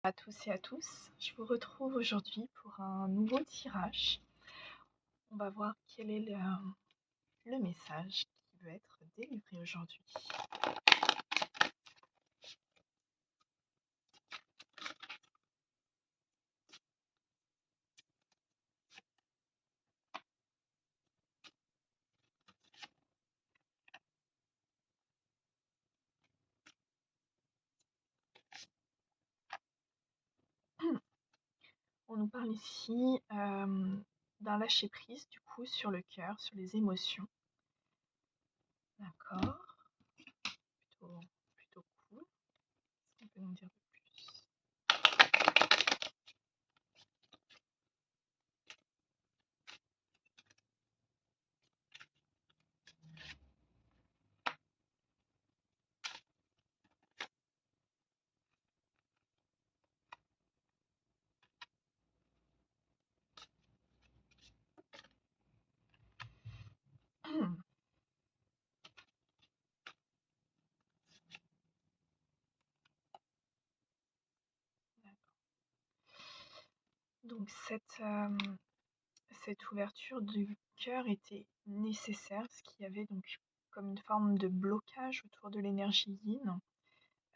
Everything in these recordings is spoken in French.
À tous et à tous, je vous retrouve aujourd'hui pour un nouveau tirage. On va voir quel est le message qui veut être délivré aujourd'hui. On nous parle ici d'un lâcher-prise du coup sur le cœur, sur les émotions. D'accord, plutôt cool. Est-ce qu'on peut nous dire de plus? Donc cette ouverture du cœur était nécessaire, parce qu'il y avait donc comme une forme de blocage autour de l'énergie yin,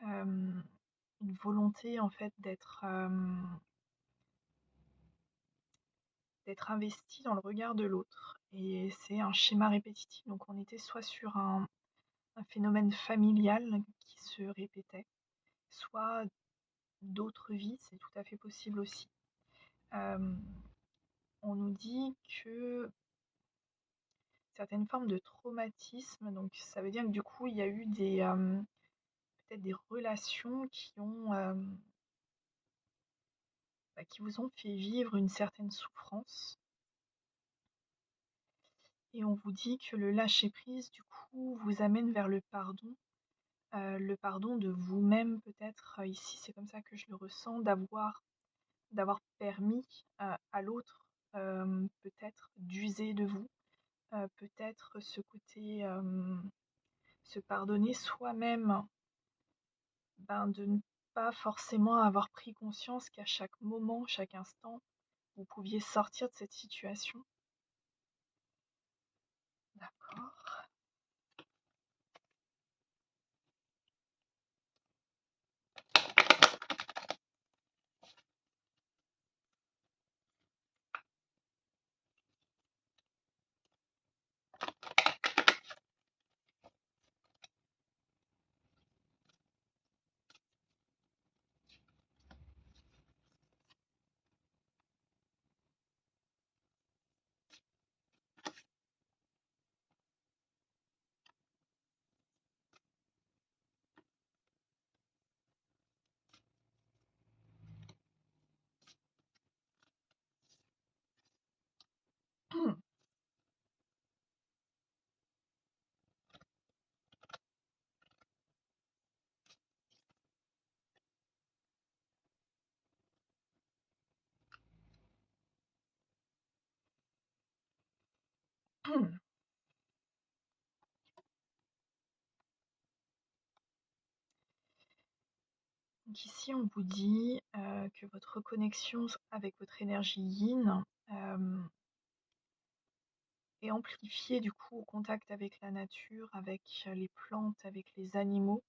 une volonté en fait d'être investi dans le regard de l'autre. Et c'est un schéma répétitif, donc on était soit sur un phénomène familial qui se répétait, soit d'autres vies, c'est tout à fait possible aussi. On nous dit que certaines formes de traumatisme, donc ça veut dire que du coup il y a eu peut-être des relations qui vous ont fait vivre une certaine souffrance. Et on vous dit que le lâcher-prise, du coup, vous amène vers le pardon de vous-même peut-être, ici c'est comme ça que je le ressens, d'avoir permis à l'autre peut-être d'user de vous, peut-être ce côté se pardonner soi-même, de ne pas forcément avoir pris conscience qu'à chaque moment, chaque instant, vous pouviez sortir de cette situation. D'accord. Donc ici, on vous dit que votre reconnexion avec votre énergie yin est amplifiée du coup au contact avec la nature, avec les plantes, avec les animaux,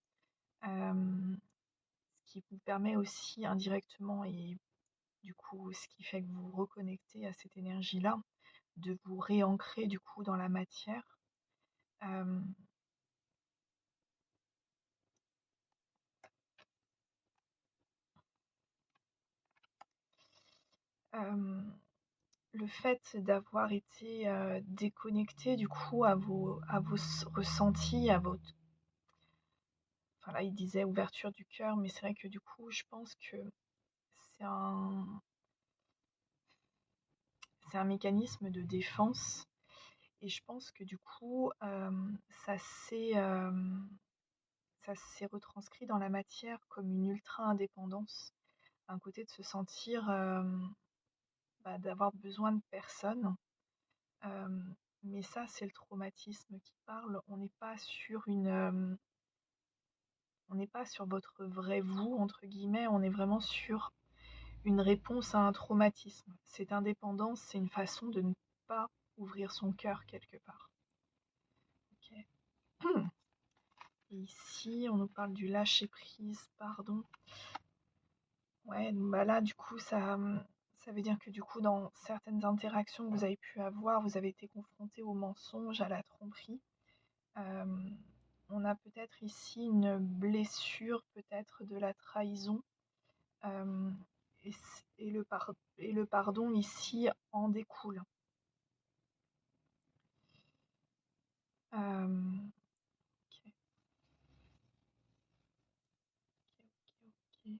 ce qui vous permet aussi indirectement, et du coup ce qui fait que vous vous reconnectez à cette énergie-là, de vous réancrer du coup dans la matière. Euh, euh, le fait d'avoir été déconnecté du coup à vos ressentis, à votre... Enfin là, il disait ouverture du cœur, mais c'est vrai que du coup, je pense que c'est un, c'est un mécanisme de défense. Et je pense que du coup, ça s'est euh, ça s'est retranscrit dans la matière comme une ultra-indépendance, un côté de se sentir, d'avoir besoin de personne. Euh, mais ça, c'est le traumatisme qui parle. On n'est pas sur on n'est pas sur votre «vrai vous» entre guillemets, on est vraiment sur une réponse à un traumatisme. Cette indépendance, c'est une façon de ne pas ouvrir son cœur quelque part. OK. Et ici, on nous parle du lâcher prise, pardon. Ouais, donc bah là, du coup, ça veut dire que du coup, dans certaines interactions que vous avez pu avoir, vous avez été confronté au mensonge, à la tromperie. On a peut-être ici une blessure, peut-être de la trahison. euh, et le pardon ici en découle. Ok, ok, ok.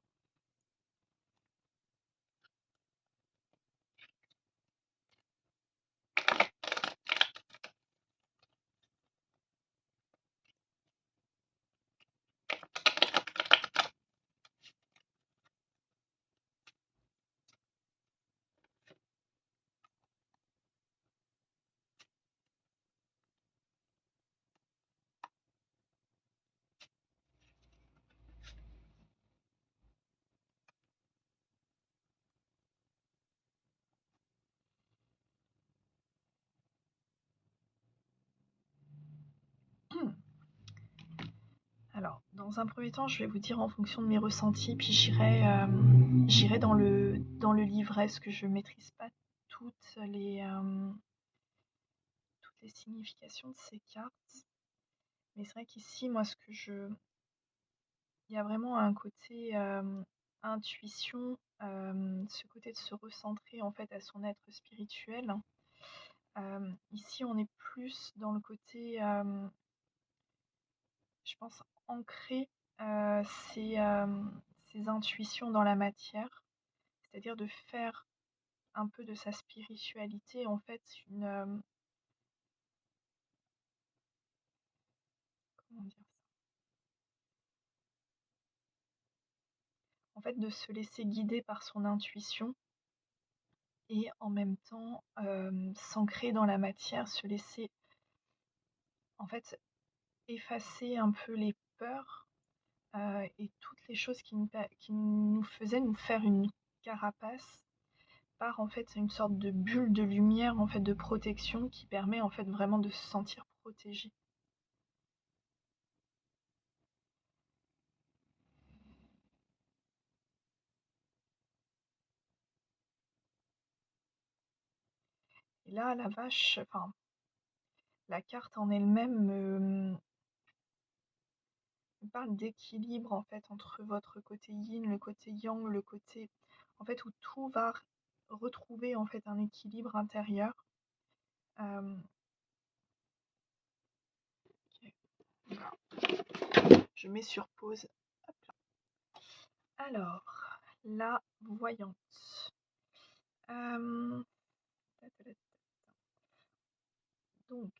Alors, dans un premier temps, je vais vous dire en fonction de mes ressentis, puis j'irai dans le livret, parce que je ne maîtrise pas toutes les significations de ces cartes. Mais c'est vrai qu'ici, moi, il y a vraiment un côté intuition, ce côté de se recentrer en fait à son être spirituel. Ici, on est plus dans le côté, je pense, ancrer euh, ses, euh, ses intuitions dans la matière, c'est-à-dire de faire un peu de sa spiritualité en fait comment dire ça? En fait, de se laisser guider par son intuition et en même temps s'ancrer dans la matière, se laisser en fait effacer un peu les peurs et toutes les choses qui nous faisaient nous faire une carapace par en fait une sorte de bulle de lumière en fait de protection qui permet en fait vraiment de se sentir protégé. Et là, la vache, enfin la carte en elle-même me parle d'équilibre en fait entre votre côté yin, le côté yang, le côté en fait où tout va retrouver en fait un équilibre intérieur. Euh, ok. Je mets sur pause. Hop là. Alors, la voyante. Euh, donc,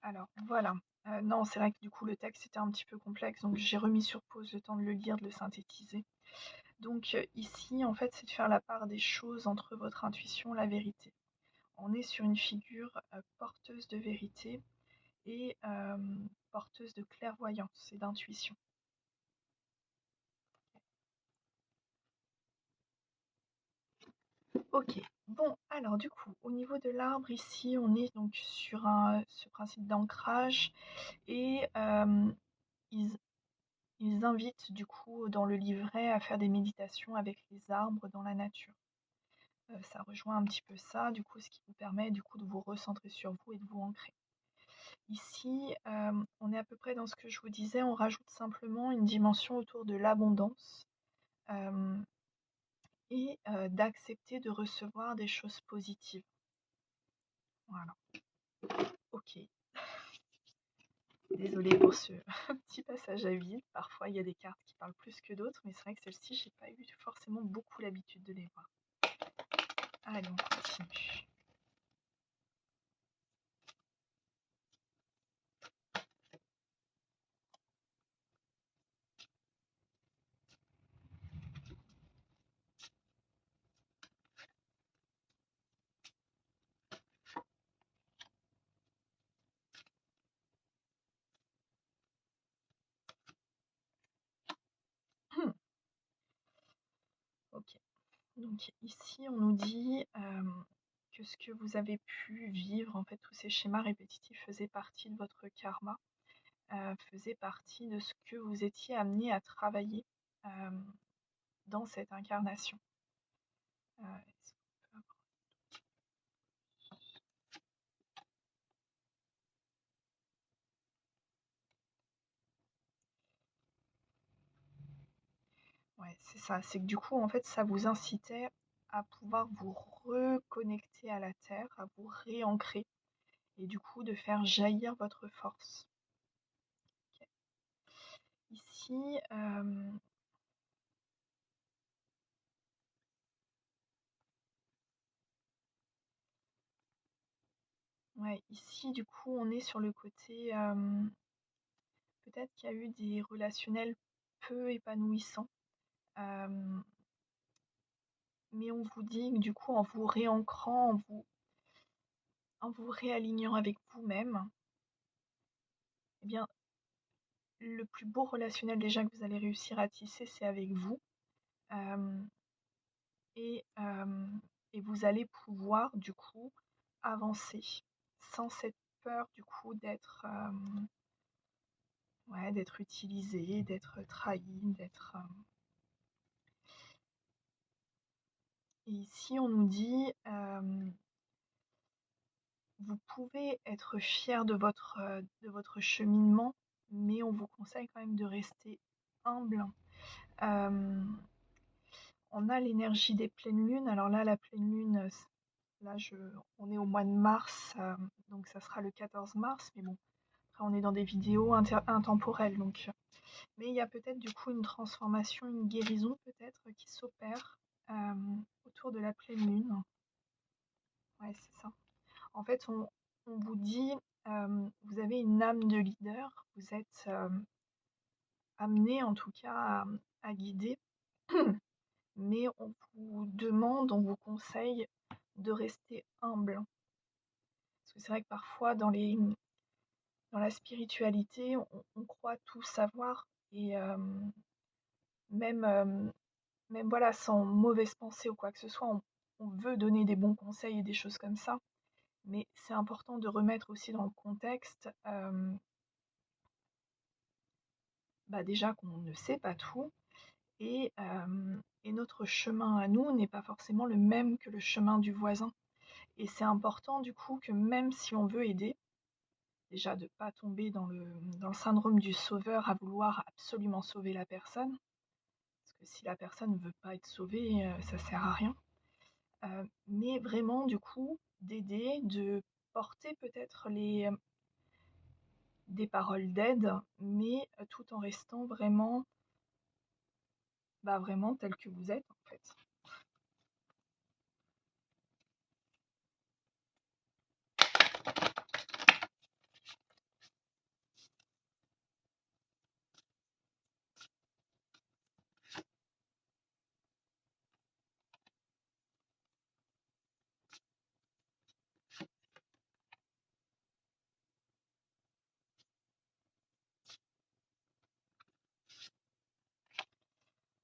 alors voilà. Non, c'est vrai que du coup le texte était un petit peu complexe, donc j'ai remis sur pause le temps de le lire, de le synthétiser. Donc ici, en fait, c'est de faire la part des choses entre votre intuition et la vérité. On est sur une figure porteuse de vérité et porteuse de clairvoyance et d'intuition. Ok, bon, alors du coup, au niveau de l'arbre, ici, on est donc sur ce principe d'ancrage et ils, ils invitent du coup dans le livret à faire des méditations avec les arbres dans la nature. Ça rejoint un petit peu ça, du coup, ce qui vous permet du coup de vous recentrer sur vous et de vous ancrer. Ici, on est à peu près dans ce que je vous disais, on rajoute simplement une dimension autour de l'abondance euh, et d'accepter de recevoir des choses positives. Voilà, ok. Désolée pour ce petit passage à vide. Parfois, il y a des cartes qui parlent plus que d'autres, mais c'est vrai que celle-ci, j'ai pas eu forcément beaucoup l'habitude de les voir. Allez, on continue. Donc ici, on nous dit, que ce que vous avez pu vivre, en fait, tous ces schémas répétitifs faisaient partie de votre karma, faisaient partie de ce que vous étiez amené à travailler, hem, dans cette incarnation. Est-ce qu'on peut avoir ouais, c'est ça, c'est que du coup, en fait, ça vous incitait à pouvoir vous reconnecter à la terre, à vous réancrer et du coup de faire jaillir votre force. OK. Ici, ouais, ici, du coup, on est sur le côté, peut-être qu'il y a eu des relationnels peu épanouissants, hem, mais on vous dit que du coup, en vous réancrant, en vous réalignant avec vous-même, eh bien, le plus beau relationnel déjà que vous allez réussir à tisser, c'est avec vous, hem et vous allez pouvoir du coup avancer sans cette peur du coup d'être, ouais, d'être utilisé, d'être trahi, d'être, et ici on nous dit, vous pouvez être fier de votre cheminement, mais on vous conseille quand même de rester humble. Hem, on a l'énergie des pleines lunes. Alors là, la pleine lune, là on est au mois de mars, donc ça sera le 14 mars, mais bon, après on est dans des vidéos intemporelles, donc mais il y a peut-être du coup une transformation, une guérison peut-être qui s'opère, autour de la pleine lune. Ouais, c'est ça. En fait, on vous dit, vous avez une âme de leader, vous êtes, amenés en tout cas à guider, mais on vous demande, on vous conseille de rester humble. Parce que c'est vrai que parfois dans la spiritualité, on croit tout savoir et même, même voilà, sans mauvaise pensée ou quoi que ce soit, on veut donner des bons conseils et des choses comme ça. Mais c'est important de remettre aussi dans le contexte, bah, déjà qu'on ne sait pas tout et notre chemin à nous n'est pas forcément le même que le chemin du voisin. Et c'est important du coup que même si on veut aider, déjà de ne pas tomber dans le syndrome du sauveur à vouloir absolument sauver la personne, parce que si la personne ne veut pas être sauvée, ça sert à rien. Mais vraiment du coup d'aider, de porter peut-être des paroles d'aide, mais tout en restant vraiment, bah, vraiment tel que vous êtes en fait.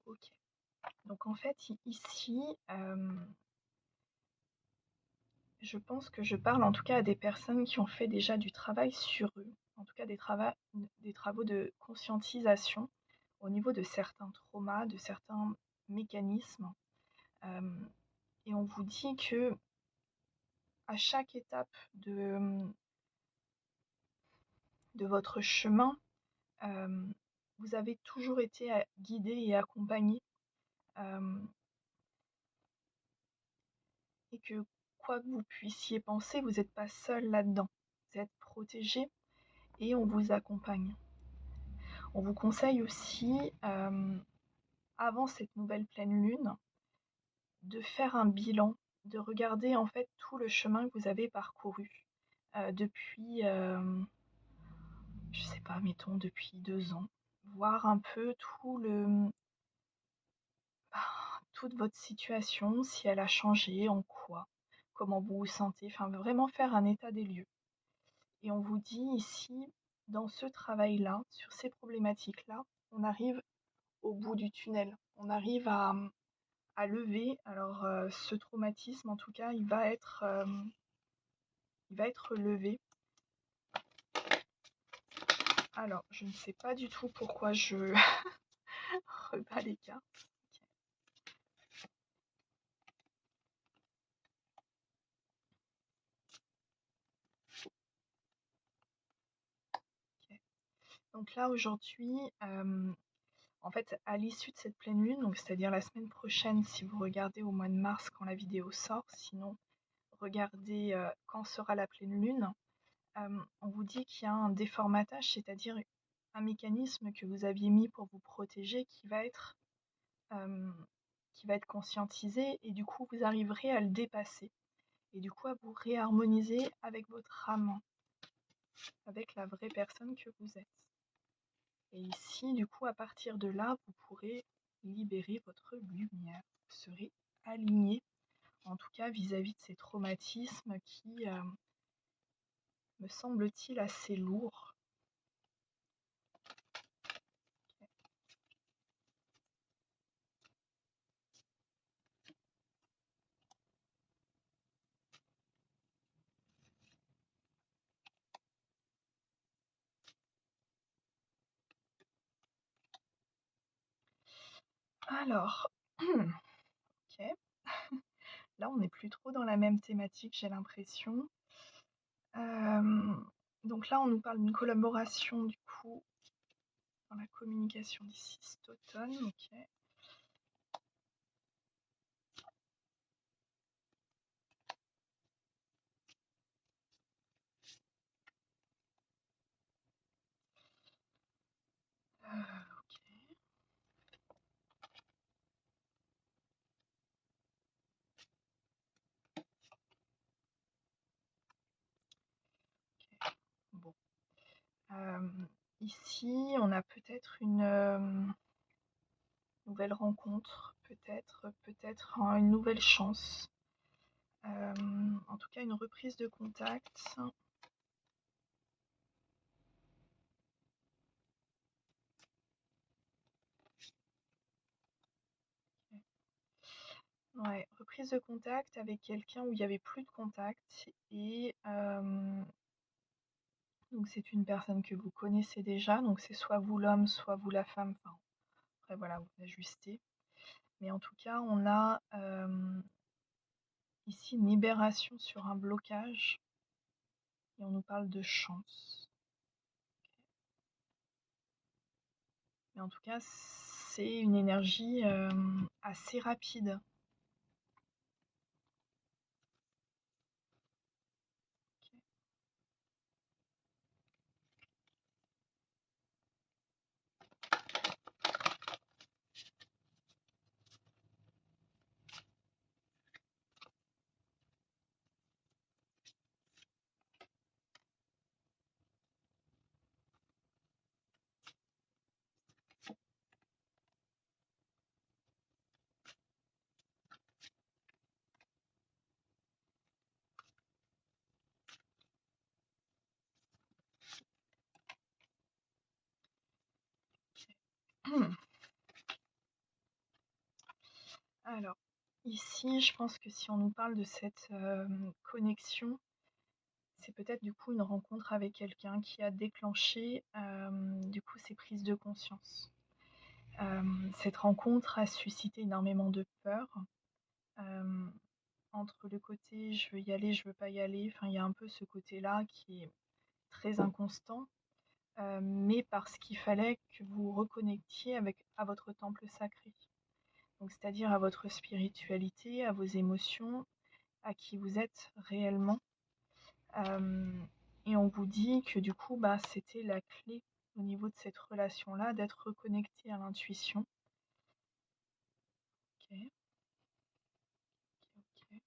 OK. Donc en fait ici, je pense que je parle en tout cas à des personnes qui ont fait déjà du travail sur eux, en tout cas des travaux de conscientisation au niveau de certains traumas, de certains mécanismes. Hem et on vous dit que à chaque étape de votre chemin, hem, vous avez toujours été guidés et accompagnés, hem et que quoi que vous puissiez penser, vous n'êtes pas seul là-dedans. Vous êtes protégés et on vous accompagne. On vous conseille aussi, avant cette nouvelle pleine lune, de faire un bilan, de regarder en fait tout le chemin que vous avez parcouru, depuis, je sais pas, mettons depuis 2 ans. Voir un peu bah, toute votre situation, si elle a changé, en quoi, comment vous vous sentez, enfin vraiment faire un état des lieux. Et on vous dit ici, dans ce travail-là, sur ces problématiques-là, on arrive au bout du tunnel. On arrive à lever. Alors, ce traumatisme, en tout cas, il va être levé. Alors, je ne sais pas du tout pourquoi je rebats les cartes. Ok. Donc là, aujourd'hui, en fait, à l'issue de cette pleine lune, donc c'est-à-dire la semaine prochaine, si vous regardez au mois de mars quand la vidéo sort, sinon regardez quand sera la pleine lune, on vous dit qu'il y a un déformatage, c'est-à-dire un mécanisme que vous aviez mis pour vous protéger euh, qui va être conscientisé et du coup vous arriverez à le dépasser et du coup à vous réharmoniser avec votre âme, avec la vraie personne que vous êtes. Et ici, du coup, à partir de là, vous pourrez libérer votre lumière. Vous serez aligné, en tout cas vis-à-vis de ces traumatismes qui, me semble-t-il, assez lourds. Alors, ok. Là, on n'est plus trop dans la même thématique, j'ai l'impression. Donc là, on nous parle d'une collaboration, du coup, dans la communication d'ici cet automne. Ok. Ok. Bon. Ici, on a peut-être une nouvelle rencontre, peut-être une nouvelle chance. En tout cas, une reprise de contact. Ouais, reprise de contact avec quelqu'un où il n'y avait plus de contact. Et donc c'est une personne que vous connaissez déjà. Donc c'est soit vous l'homme, soit vous la femme. Enfin, après voilà, vous ajustez. Mais en tout cas, on a ici une libération sur un blocage. Et on nous parle de chance. Mais en tout cas, c'est une énergie assez rapide. Ok. Alors, ici, je pense que si on nous parle de cette connexion, c'est peut-être du coup une rencontre avec quelqu'un qui a déclenché du coup ces prises de conscience. Cette rencontre a suscité énormément de peur euh, entre le côté je veux y aller, je veux pas y aller. Enfin, il y a un peu ce côté-là qui est très inconstant, mais parce qu'il fallait que vous reconnectiez à votre temple sacré. Donc, c'est-à-dire à votre spiritualité, à vos émotions, à qui vous êtes réellement. Euh, et on vous dit que du coup, bah, c'était la clé au niveau de cette relation-là, d'être reconnecté à l'intuition. Ok, ok.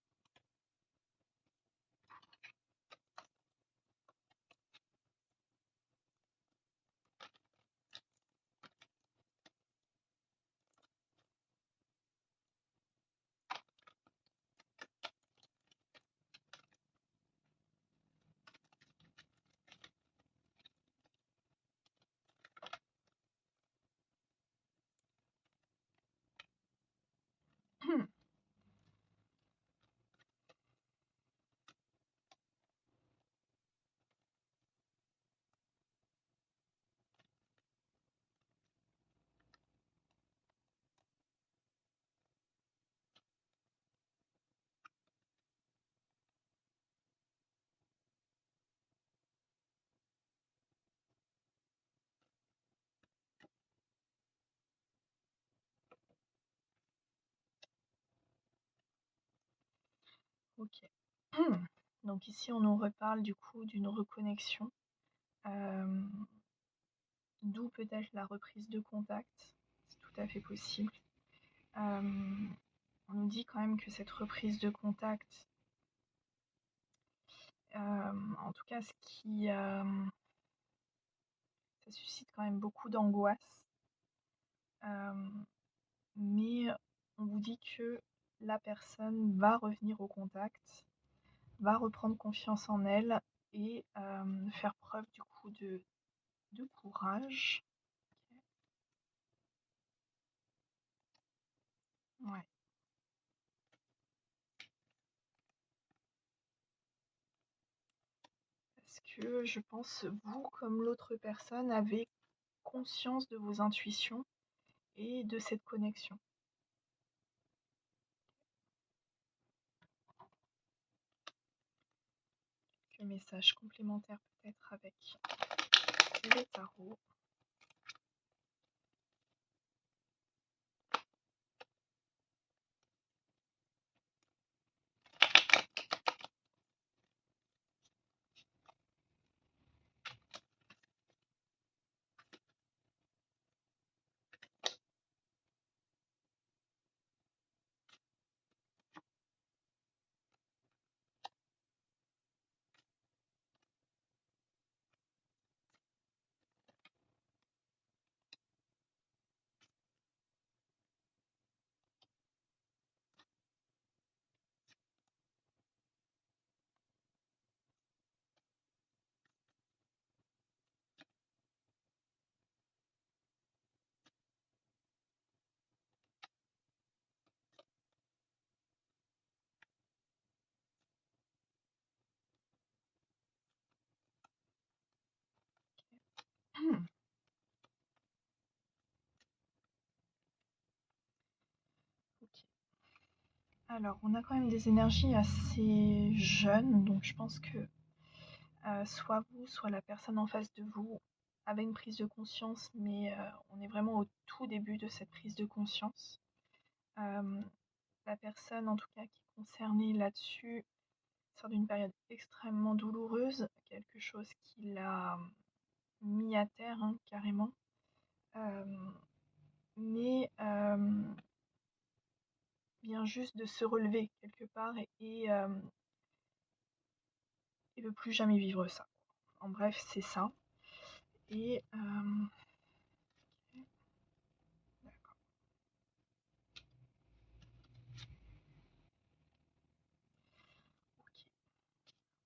OK. Donc ici, on nous reparle du coup d'une reconnexion, hem, d'où peut-être la reprise de contact. C'est tout à fait possible. Hem, on nous dit quand même que cette reprise de contact, en tout cas ce qui, ça suscite quand même beaucoup d'angoisse. Hem, mais on vous dit que la personne va revenir au contact, va reprendre confiance en elle et faire preuve du coup de courage. Ouais, parce que je pense, vous comme l'autre personne avez conscience de vos intuitions et de cette connexion. Quelques messages complémentaires peut-être avec les tarots. Ok. Alors, on a quand même des énergies assez jeunes, donc je pense que soit vous, soit la personne en face de vous avait une prise de conscience, mais on est vraiment au tout début de cette prise de conscience. Euh, la personne, en tout cas, qui est concernée là-dessus, sort d'une période extrêmement douloureuse, quelque chose qui l'a mis à terre, hein, carrément. Euh, mais vient juste de se relever quelque part et veut plus jamais vivre ça. En bref, c'est ça. Et ok.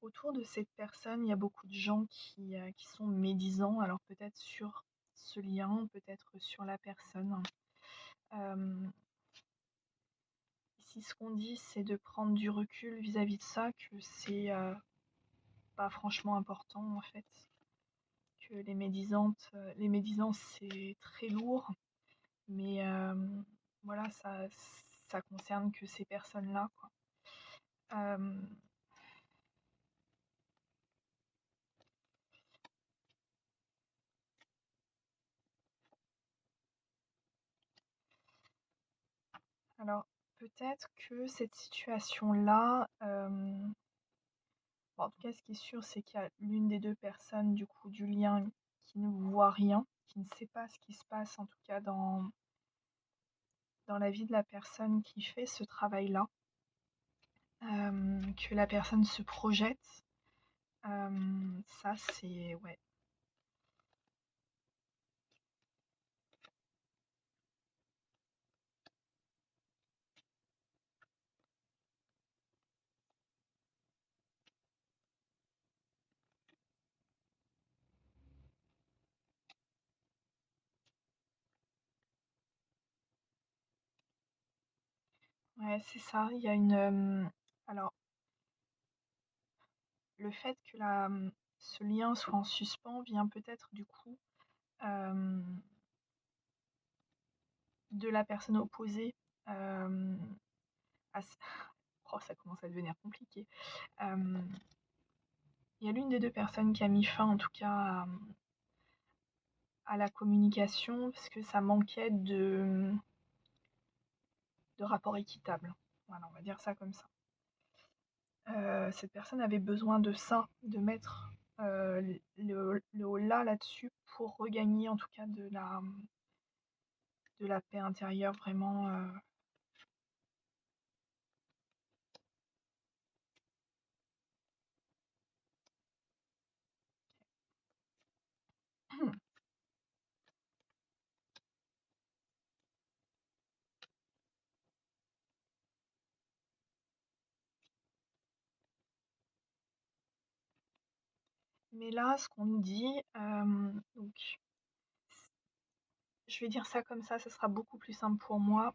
Autour de cette personne, il y a beaucoup de gens qui sont médisants, alors peut-être sur ce lien, peut-être sur la personne. Euh, ici, ce qu'on dit, c'est de prendre du recul vis-à-vis de ça, que c'est pas franchement important en fait, que les médisances c'est très lourd, mais voilà, ça concerne que ces personnes-là, quoi. Euh, alors, peut-être que cette situation-là, bon, en tout cas, ce qui est sûr, c'est qu'il y a l'une des deux personnes du coup du lien qui ne voit rien, qui ne sait pas ce qui se passe, en tout cas dans la vie de la personne qui fait ce travail-là, que la personne se projette. Ça, c'est ouais. Ouais, c'est ça. Il y a une. Alors, le fait que ce lien soit en suspens vient peut-être du coup euh, de la personne opposée. euh, à ce- Oh, ça commence à devenir compliqué. Euh, il y a l'une des deux personnes qui a mis fin, en tout cas, à la communication parce que ça manquait de rapport équitable. Voilà, on va dire ça comme ça. Cette personne avait besoin de ça, de mettre, le holà là-dessus pour regagner en tout cas de la paix intérieure vraiment, mais là, ce qu'on nous dit, donc je vais dire ça comme ça sera beaucoup plus simple pour moi.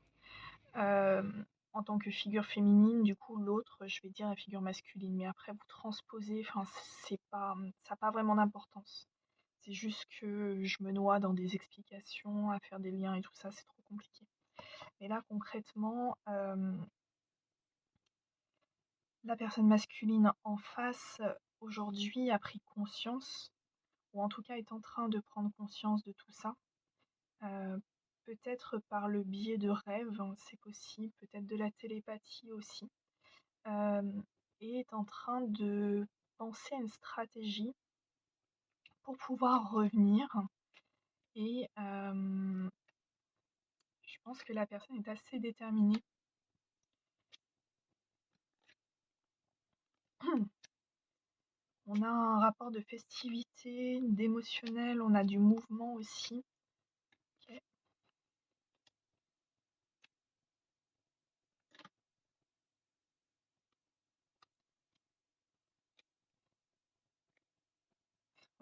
En tant que figure féminine, du coup, l'autre, je vais dire la figure masculine, mais après vous transposez, enfin c'est pas, ça a pas vraiment d'importance. C'est juste que je me noie dans des explications, à faire des liens et tout ça, c'est trop compliqué. Mais là concrètement, la personne masculine en face, aujourd'hui a pris conscience, ou en tout cas est en train de prendre conscience de tout ça. Heu, Peut-être par le biais de rêves, hein, c'est possible, peut-être de la télépathie aussi. Hem Et est en train de penser à une stratégie pour pouvoir revenir et je pense que la personne est assez déterminée. On a un rapport de festivité, d'émotionnel, on a du mouvement aussi. OK,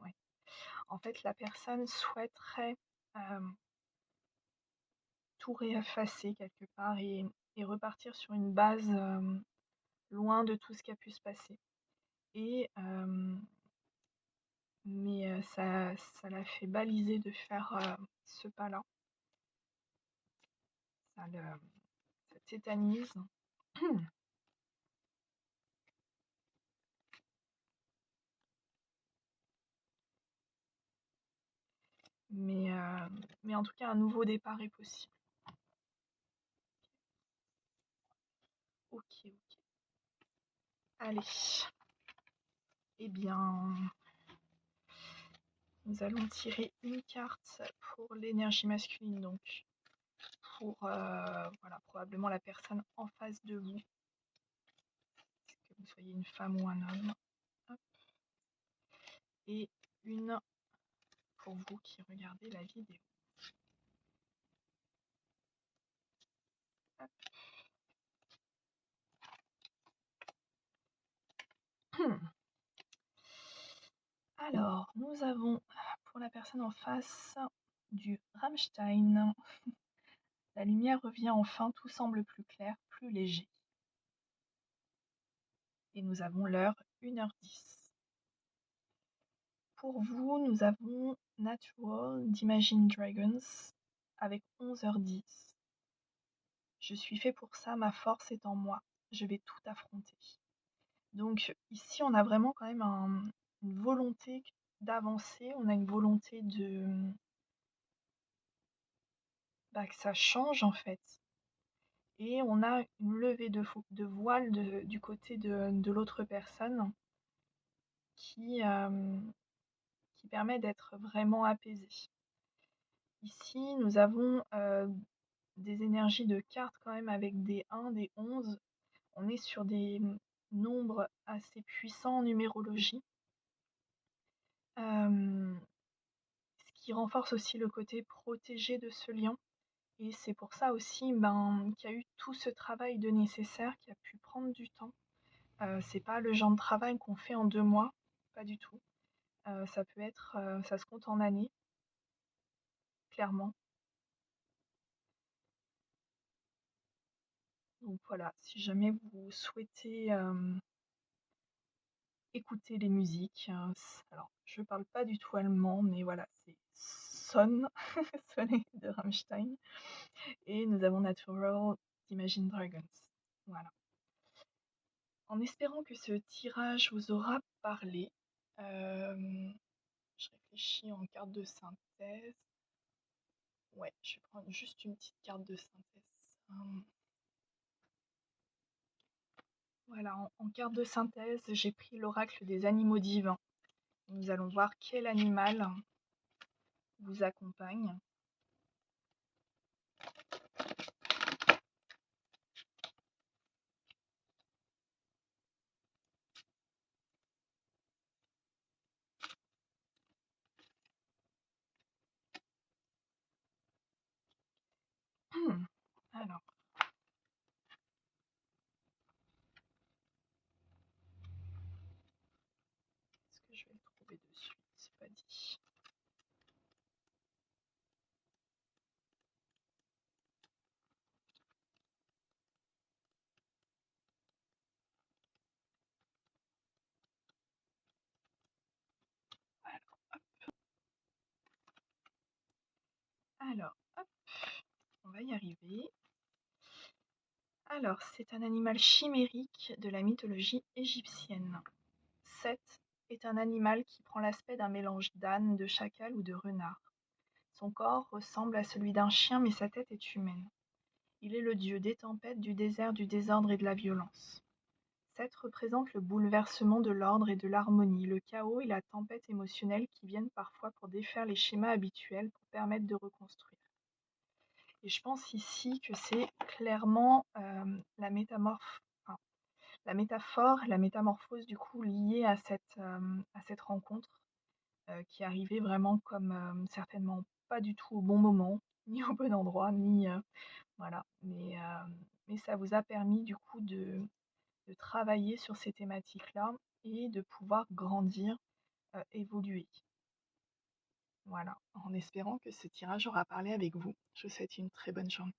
ouais. En fait, la personne souhaiterait, hem, tout réeffacer quelque part et repartir sur une base, loin de tout ce qui a pu se passer et mais ça l'a fait baliser de faire, ce pas-là. Ça le ça tétanise. Mais, mais en tout cas, un nouveau départ est possible. OK, OK. Allez, eh bien, nous allons tirer une carte pour l'énergie masculine, donc pour, voilà, probablement la personne en face de vous, que vous soyez une femme ou un homme. Hop, et une pour vous qui regardez la vidéo. Hop. Alors, nous avons pour la personne en face du Rammstein. La lumière revient enfin, tout semble plus clair, plus léger. Et nous avons l'heure 1h10. Pour vous, nous avons Natural d'Imagine Dragons avec 11h10. Je suis fait pour ça, ma force est en moi. Je vais tout affronter. Donc ici, on a vraiment quand même une volonté d'avancer, on a une volonté bah, que ça change en fait. Et on a une levée de voile du côté de l'autre personne qui, qui permet d'être vraiment apaisé. Ici, nous avons des énergies de cartes quand même avec des 1, des 11. On est sur des nombres assez puissants en numérologie. Ce qui renforce aussi le côté protégé de ce lien. Et c'est pour ça aussi qu'il y a eu tout ce travail de nécessaire qui a pu prendre du temps. C'est pas le genre de travail qu'on fait en 2 mois, pas du tout. Ça peut être, ça se compte en années, clairement. Donc voilà, si jamais vous souhaitez, écouter les musiques, alors je parle pas du tout allemand, mais voilà, c'est Sonne, Sonne de Rammstein et nous avons Natural d'Imagine Dragons. Voilà. En espérant que ce tirage vous aura parlé, je réfléchis en carte de synthèse. Ouais, je vais prendre juste une petite carte de synthèse. Voilà. Voilà, en carte de synthèse, j'ai pris l'oracle des animaux divins. Nous allons voir quel animal vous accompagne. Alors, est-ce que je vais le trouver de suite? C'est pas dit. Alors, hop, on va y arriver. Alors, c'est un animal chimérique de la mythologie égyptienne. Set est un animal qui prend l'aspect d'un mélange d'âne, de chacal ou de renard. Son corps ressemble à celui d'un chien, mais sa tête est humaine. Il est le dieu des tempêtes, du désert, du désordre et de la violence. Set représente le bouleversement de l'ordre et de l'harmonie, le chaos et la tempête émotionnelle qui viennent parfois pour défaire les schémas habituels pour permettre de reconstruire. Et je pense ici que c'est clairement enfin, la métaphore, la métamorphose du coup liée à cette rencontre qui arrivait vraiment comme certainement pas du tout au bon moment, ni au bon endroit, ni voilà. Mais ça vous a permis du coup de travailler sur ces thématiques-là et de pouvoir grandir, évoluer. Voilà, en espérant que ce tirage aura parlé avec vous. Je vous souhaite une très bonne journée.